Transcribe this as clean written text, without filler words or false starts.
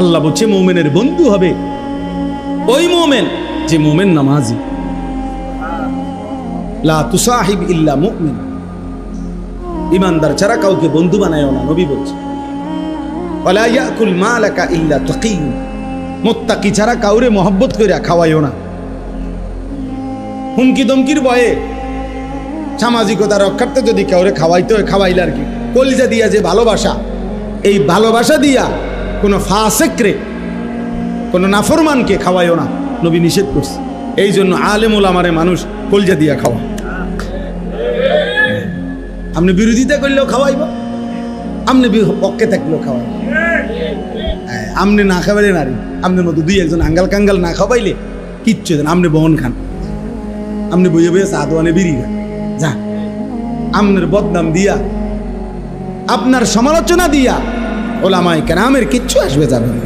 আল্লাহ বলছে মুমিনের বন্ধু হবে ওই মুমিন যে মুমিন নামাজি। লা তুসাহিব ইল্লা মুমিন, ইমানদার ছাড়া কাউকে বন্ধু বানায়ও না, নবী বলছে। ওয়ালা ইয়াকুল মালাকা ইল্লা তাকী, মুত্তাকি ছাড়া কাউরে মহব্বত কইরা খাওয়াইও না। হুমকি দমকির ভয়ে সামাজিকতা রক্ষার্থে যদি কাউরে খাওয়াইতে হয় খাওয়াইলে আর কি, কলিজা দিয়া যে ভালোবাসা, এই ভালোবাসা দিয়া কোনো ফাসিকরে, কোনো নাফরমানকে খাওয়াইও না, নবী নিষেধ করছে। এই জন্য আলেম ওলামারে মানুষ কলিজা দিয়া খাওয়া। আপনি বিরোধিতা করলেও খাওয়াইব, আপনি পক্ষে থাকলেও খাওয়াইব। আপনি না খাওয়াইলে নারী, আপনার মতো দুই একজন আঙ্গাল কাঙ্গাল না খাওয়াইলে কিচ্ছু দেন, আপনি বহন খান, আপনি বইয়ে বইয়ে চা দোয়ানে বিড়ি খান, যা আপনার বদনাম দিয়া, আপনার সমালোচনা দিয়া ওলামায়ে কেরামের কিচ্ছু আসবে যাবে না।